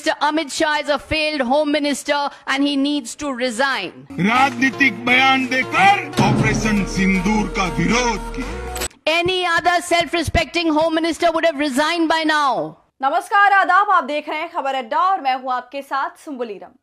Mr. Amit Shah is a failed home minister and he needs to resign. राजनीतिक बयान देकर operation सिंदूर का विरोध किया। Any other self-respecting home minister would have resigned by now. नमस्कार, आदाब। आप देख रहे हैं खबर अड्डा और मैं हूं आपके साथ सुंबुलीरम।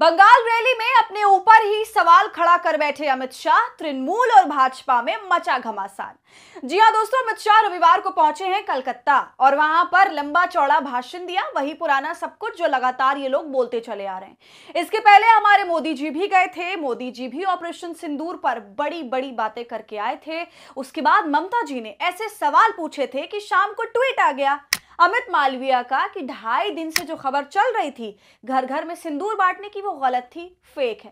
बंगाल रैली में अपने ऊपर ही सवाल खड़ा कर बैठे अमित शाह, तृणमूल और भाजपा में मचा घमासान। जी हां दोस्तों, अमित शाह रविवार को पहुंचे हैं कलकत्ता और वहां पर लंबा चौड़ा भाषण दिया, वही पुराना सब कुछ जो लगातार ये लोग बोलते चले आ रहे हैं। इसके पहले हमारे मोदी जी भी गए थे, मोदी जी भी ऑपरेशन सिंदूर पर बड़ी बड़ी बातें करके आए थे। उसके बाद ममता जी ने ऐसे सवाल पूछे थे कि शाम को ट्वीट आ गया अमित मालविया का कि 2.5 दिन से जो खबर चल रही थी घर घर में सिंदूर बांटने की, वो गलत थी, फेक है।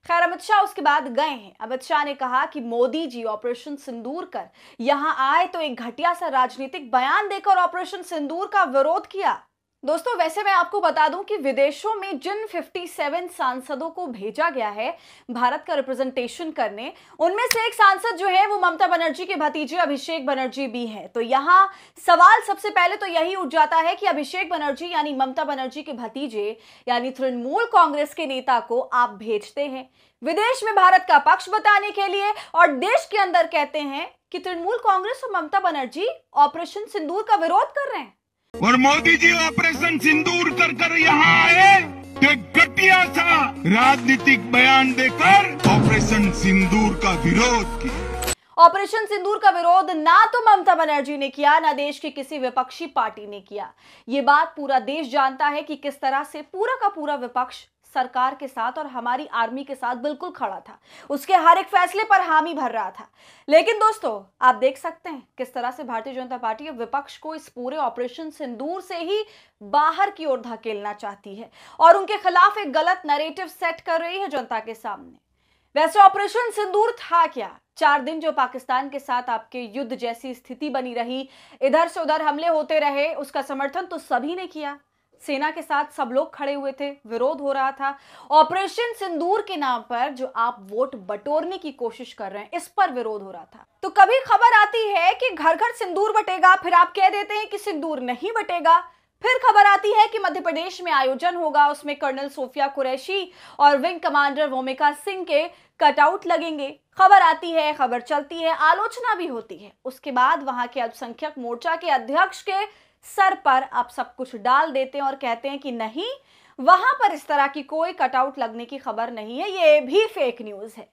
खैर, अमित शाह उसके बाद गए हैं। अमित शाह ने कहा कि मोदी जी ऑपरेशन सिंदूर कर यहां आए तो एक घटिया सा राजनीतिक बयान देकर ऑपरेशन सिंदूर का विरोध किया। दोस्तों, वैसे मैं आपको बता दूं कि विदेशों में जिन 57 सांसदों को भेजा गया है भारत का रिप्रेजेंटेशन करने, उनमें से एक सांसद जो है वो ममता बनर्जी के भतीजे अभिषेक बनर्जी भी हैं। तो यहां सवाल सबसे पहले तो यही उठ जाता है कि अभिषेक बनर्जी यानी ममता बनर्जी के भतीजे यानी तृणमूल कांग्रेस के नेता को आप भेजते हैं विदेश में भारत का पक्ष बताने के लिए, और देश के अंदर कहते हैं कि तृणमूल कांग्रेस और ममता बनर्जी ऑपरेशन सिंदूर का विरोध कर रहे हैं। और मोदी जी ऑपरेशन सिंदूर कर यहाँ आए तो एक घटिया सा राजनीतिक बयान देकर ऑपरेशन सिंदूर का विरोध किया। ऑपरेशन सिंदूर का विरोध ना तो ममता बनर्जी ने किया, ना देश की किसी विपक्षी पार्टी ने किया। ये बात पूरा देश जानता है कि किस तरह से पूरा का पूरा विपक्ष सरकार के साथ और हमारी आर्मी के साथ बिल्कुल खड़ा था, उसके हर एक फैसले पर हामी भर रहा था। लेकिन दोस्तों, आप देख सकते हैं किस तरह से भारतीय जनता पार्टी विपक्ष को इस पूरे ऑपरेशन सिंदूर से ही बाहर की ओर धकेलना चाहती है और उनके खिलाफ एक गलत नैरेटिव सेट कर रही है जनता के सामने। वैसे ऑपरेशन सिंदूर था क्या? 4 दिन जो पाकिस्तान के साथ आपके युद्ध जैसी स्थिति बनी रही, इधर से उधर हमले होते रहे, उसका समर्थन तो सभी ने किया। सेना के साथ सब लोग खड़े हुए थे, विरोध हो रहा था। ऑपरेशन सिंदूर के नाम पर जो आप वोट बटोरने की कोशिश कर रहे हैं, इस पर विरोध हो रहा था। तो कभी खबर आती है कि घर घर सिंदूर बटेगा, फिर आप कह देते हैं कि सिंदूर नहीं बटेगा। फिर खबर आती है कि मध्य प्रदेश में आयोजन होगा, उसमें कर्नल सोफिया कुरैशी और विंग कमांडर भूमिका सिंह के कटआउट लगेंगे। खबर आती है, खबर चलती है, आलोचना भी होती है। उसके बाद वहां के अल्पसंख्यक मोर्चा के अध्यक्ष के सर पर आप सब कुछ डाल देते हैं और कहते हैं कि नहीं, वहां पर इस तरह की कोई कटआउट लगने की खबर नहीं है, ये भी फेक न्यूज है।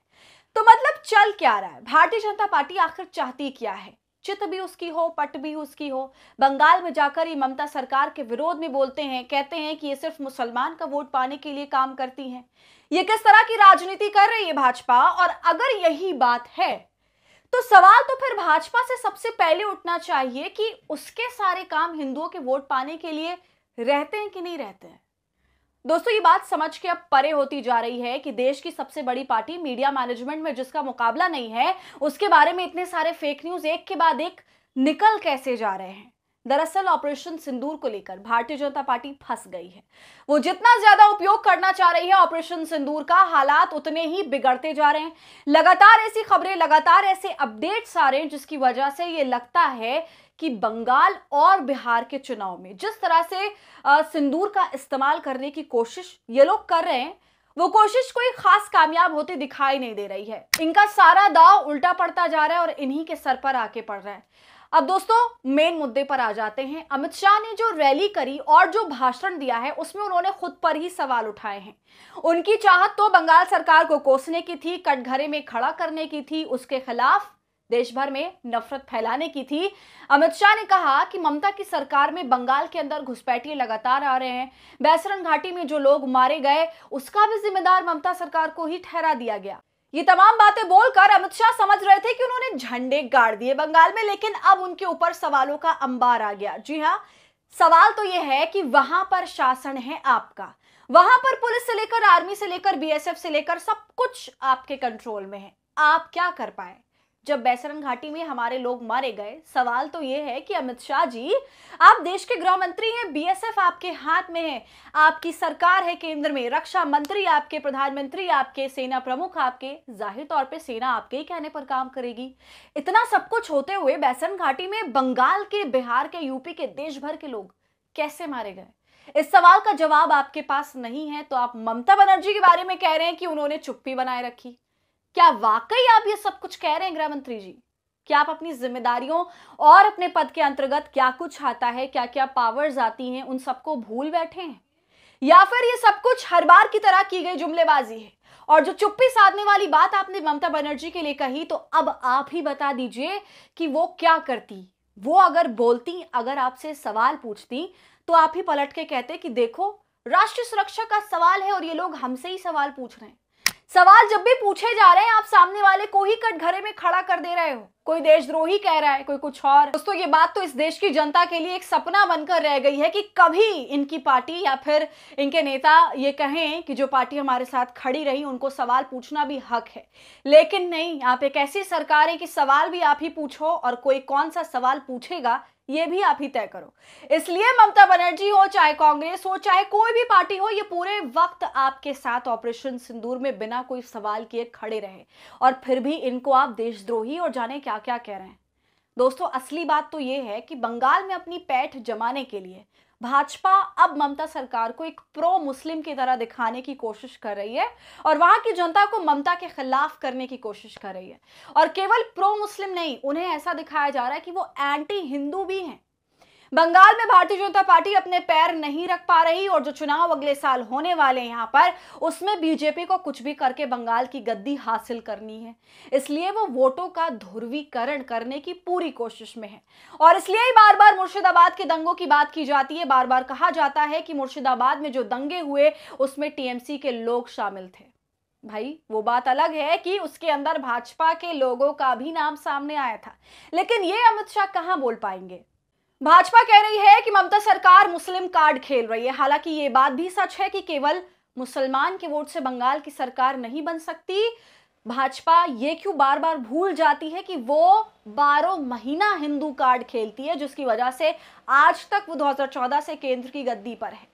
तो मतलब चल क्या रहा है? भारतीय जनता पार्टी आखिर चाहती क्या है? चित भी उसकी हो, पट भी उसकी हो। बंगाल में जाकर ये ममता सरकार के विरोध में बोलते हैं, कहते हैं कि ये सिर्फ मुसलमान का वोट पाने के लिए काम करती हैं। ये किस तरह की राजनीति कर रही है भाजपा? और अगर यही बात है तो सवाल तो फिर भाजपा से सबसे पहले उठना चाहिए कि उसके सारे काम हिंदुओं के वोट पाने के लिए रहते हैं कि नहीं रहते हैं। दोस्तों, ये बात समझ के अब परे होती जा रही है कि देश की सबसे बड़ी पार्टी मीडिया मैनेजमेंट में जिसका मुकाबला नहीं है, उसके बारे में इतने सारे फेक न्यूज एक के बाद एक निकल कैसे जा रहे हैं। दरअसल ऑपरेशन सिंदूर को लेकर भारतीय जनता पार्टी फंस गई है। वो जितना ज्यादा उपयोग करना चाह रही है ऑपरेशन सिंदूर का, हालात उतने ही बिगड़ते जा रहे हैं। लगातार ऐसी खबरें, लगातार ऐसे अपडेट्स आ रहे हैं जिसकी वजह से ये लगता है कि बंगाल और बिहार के चुनाव में जिस तरह से सिंदूर का इस्तेमाल करने की कोशिश ये लोग कर रहे हैं, वो कोशिश कोई खास कामयाब होती दिखाई नहीं दे रही है। इनका सारा दांव उल्टा पड़ता जा रहा है और इन्हीं के सर पर आके पड़ रहा है। अब दोस्तों, मेन मुद्दे पर आ जाते हैं। अमित शाह ने जो रैली करी और जो भाषण दिया है, उसमें उन्होंने खुद पर ही सवाल उठाए हैं। उनकी चाहत तो बंगाल सरकार को कोसने की थी, कटघरे में खड़ा करने की थी, उसके खिलाफ देश भर में नफरत फैलाने की थी। अमित शाह ने कहा कि ममता की सरकार में बंगाल के अंदर घुसपैठिए लगातार आ रहे हैं। बैसरन घाटी में जो लोग मारे गए, उसका भी जिम्मेदार ममता सरकार को ही ठहरा दिया गया। ये तमाम बातें बोलकर अमित शाह समझ रहे थे कि उन्होंने झंडे गाड़ दिए बंगाल में, लेकिन अब उनके ऊपर सवालों का अंबार आ गया। जी हां, सवाल तो यह है कि वहां पर शासन है आपका, वहां पर पुलिस से लेकर आर्मी से लेकर बीएसएफ से लेकर सब कुछ आपके कंट्रोल में है। आप क्या कर पाए जब बैसरन घाटी में हमारे लोग मारे गए? सवाल तो यह है कि अमित शाह जी, आप देश के गृह मंत्री हैं, बीएसएफ आपके हाथ में है, आपकी सरकार है केंद्र में, रक्षा मंत्री आपके, प्रधानमंत्री आपके, सेना प्रमुख आपके, जाहिर तौर पे सेना आपके ही कहने पर काम करेगी। इतना सब कुछ होते हुए बैसरन घाटी में बंगाल के, बिहार के, यूपी के, देश भर के लोग कैसे मारे गए? इस सवाल का जवाब आपके पास नहीं है तो आप ममता बनर्जी के बारे में कह रहे हैं कि उन्होंने चुप्पी बनाए रखी। क्या वाकई आप ये सब कुछ कह रहे हैं गृह मंत्री जी? क्या आप अपनी जिम्मेदारियों और अपने पद के अंतर्गत क्या कुछ आता है, क्या क्या पावर्स आती हैं, उन सबको भूल बैठे हैं? या फिर ये सब कुछ हर बार की तरह की गई जुमलेबाजी है? और जो चुप्पी साधने वाली बात आपने ममता बनर्जी के लिए कही, तो अब आप ही बता दीजिए कि वो क्या करती। वो अगर बोलती, अगर आपसे सवाल पूछती, तो आप ही पलट के कहते कि देखो राष्ट्रीय सुरक्षा का सवाल है और ये लोग हमसे ही सवाल पूछ रहे हैं। सवाल जब भी पूछे जा रहे हैं आप सामने वाले को ही कटघरे में खड़ा कर दे रहे हो। कोई देशद्रोही कह रहा है, कोई कुछ और। दोस्तों, ये बात तो इस देश की जनता के लिए एक सपना बनकर रह गई है कि कभी इनकी पार्टी या फिर इनके नेता ये कहें कि जो पार्टी हमारे साथ खड़ी रही उनको सवाल पूछना भी हक है। लेकिन नहीं, आप एक ऐसी सरकार है कि सवाल भी आप ही पूछो और कोई कौन सा सवाल पूछेगा ये भी आप ही तय करो। इसलिए ममता बनर्जी हो, चाहे कांग्रेस हो, चाहे कोई भी पार्टी हो, ये पूरे वक्त आपके साथ ऑपरेशन सिंदूर में बिना कोई सवाल किए खड़े रहे और फिर भी इनको आप देशद्रोही और जाने क्या क्या कह रहे हैं। दोस्तों, असली बात तो ये है कि बंगाल में अपनी पैठ जमाने के लिए भाजपा अब ममता सरकार को एक प्रो मुस्लिम की तरह दिखाने की कोशिश कर रही है और वहां की जनता को ममता के खिलाफ करने की कोशिश कर रही है। और केवल प्रो मुस्लिम नहीं, उन्हें ऐसा दिखाया जा रहा है कि वो एंटी हिंदू भी हैं। बंगाल में भारतीय जनता पार्टी अपने पैर नहीं रख पा रही और जो चुनाव अगले साल होने वाले हैं यहां पर, उसमें बीजेपी को कुछ भी करके बंगाल की गद्दी हासिल करनी है। इसलिए वो वोटों का ध्रुवीकरण करने की पूरी कोशिश में है और इसलिए ही बार बार मुर्शिदाबाद के दंगों की बात की जाती है। बार बार कहा जाता है कि मुर्शिदाबाद में जो दंगे हुए उसमें टीएमसी के लोग शामिल थे। भाई, वो बात अलग है कि उसके अंदर भाजपा के लोगों का भी नाम सामने आया था, लेकिन ये अमित शाह कहां बोल पाएंगे। भाजपा कह रही है कि ममता सरकार मुस्लिम कार्ड खेल रही है। हालांकि ये बात भी सच है कि केवल मुसलमान के वोट से बंगाल की सरकार नहीं बन सकती। भाजपा ये क्यों बार बार भूल जाती है कि वो 12 महीना हिंदू कार्ड खेलती है, जिसकी वजह से आज तक वो 2014 से केंद्र की गद्दी पर है।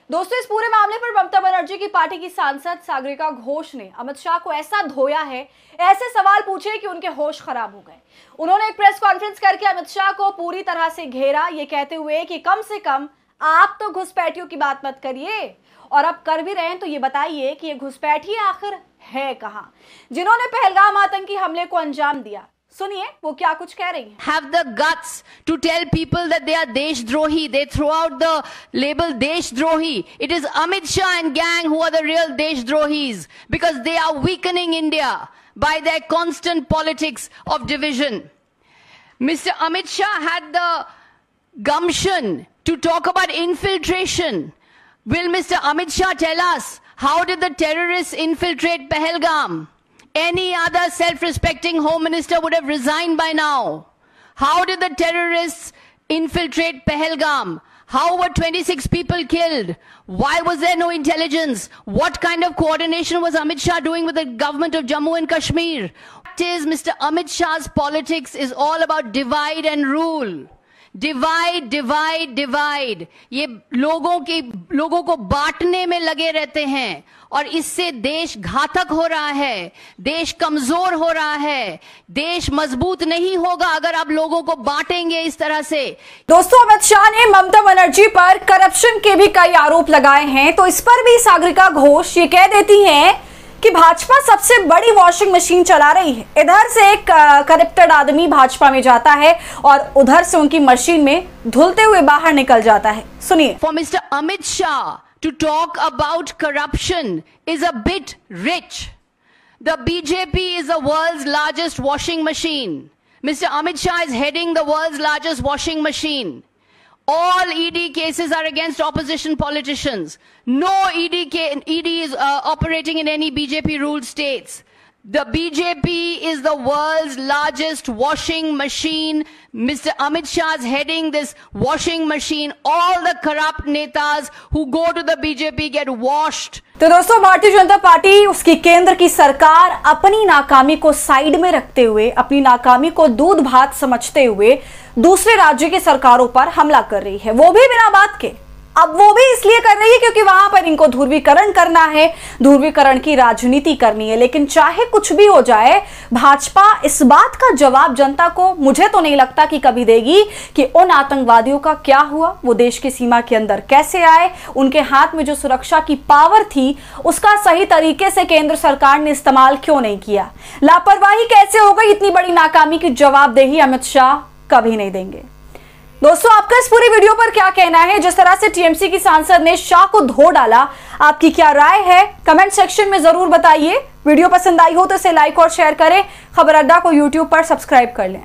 दोस्तों, इस पूरे मामले पर ममता बनर्जी की पार्टी की सांसद सागरिका घोष ने अमित शाह को ऐसा धोया है, ऐसे सवाल पूछे कि उनके होश खराब हो गए। उन्होंने एक प्रेस कॉन्फ्रेंस करके अमित शाह को पूरी तरह से घेरा, ये कहते हुए कि कम से कम आप तो घुसपैठियों की बात मत करिए, और अब कर भी रहे हैं तो ये बताइए कि ये घुसपैठी आखिर है कहां, जिन्होंने पहलगाम आतंकी हमले को अंजाम दिया। सुनिए वो क्या कुछ कह रही हैं। Have the guts to tell people that they are Deshdrohi. They throw out the label Deshdrohi. It is Amit Shah and gang who are the real Deshdrohis because they are weakening India by their constant politics of division. Mr. Amit Shah had the gumption to talk about infiltration. Will Mr. Amit Shah tell us how did the terrorists infiltrate Pahalgam? Any other self-respecting home minister would have resigned by now. How did the terrorists infiltrate Pahalgam? How were 26 people killed? Why was there no intelligence? What kind of coordination was Amit Shah doing with the government of Jammu and Kashmir? What is Mr. Amit Shah's politics is all about divide and rule. Divide divide divide, ये लोगों को बांटने में लगे रहते हैं और इससे देश घातक हो रहा है, देश कमजोर हो रहा है, देश मजबूत नहीं होगा अगर आप लोगों को बांटेंगे इस तरह से। दोस्तों, अमित शाह ने ममता बनर्जी पर करप्शन के भी कई आरोप लगाए हैं, तो इस पर भी सागरिका घोष ये कह देती हैं कि भाजपा सबसे बड़ी वॉशिंग मशीन चला रही है। इधर से एक करप्टेड आदमी भाजपा में जाता है और उधर से उनकी मशीन में धुलते हुए बाहर निकल जाता है। सुनिए। For mister Amit Shah to talk about corruption is a bit rich. The BJP is the world's largest washing machine. Mister Amit Shah is heading the world's largest washing machine. All ED cases are against opposition politicians. No ED is operating in any BJP ruled states. The BJP is the world's largest washing machine. Mr. Amit Shah is heading this washing machine. All the corrupt netas who go to the BJP get washed. तो दोस्तों, Bharatiya Janata party, उसकी केंद्र की सरकार अपनी नाकामी को side में रखते हुए, अपनी नाकामी को दूध भात समझते हुए दूसरे राज्य की सरकारों पर हमला कर रही है, वो भी बिना बात के। अब वो भी इसलिए कर रही है क्योंकि वहां पर इनको ध्रुवीकरण करना है, ध्रुवीकरण की राजनीति करनी है। लेकिन चाहे कुछ भी हो जाए, भाजपा इस बात का जवाब जनता को मुझे तो नहीं लगता कि कभी देगी कि उन आतंकवादियों का क्या हुआ, वो देश की सीमा के अंदर कैसे आए, उनके हाथ में जो सुरक्षा की पावर थी उसका सही तरीके से केंद्र सरकार ने इस्तेमाल क्यों नहीं किया, लापरवाही कैसे हो गई, इतनी बड़ी नाकामी की जवाबदेही अमित शाह कभी नहीं देंगे। दोस्तों, आपका इस पूरी वीडियो पर क्या कहना है? जिस तरह से टीएमसी की सांसद ने शाह को धो डाला, आपकी क्या राय है? कमेंट सेक्शन में जरूर बताइए। वीडियो पसंद आई हो तो इसे लाइक और शेयर करें। खबर अड्डा को यूट्यूब पर सब्सक्राइब कर लें।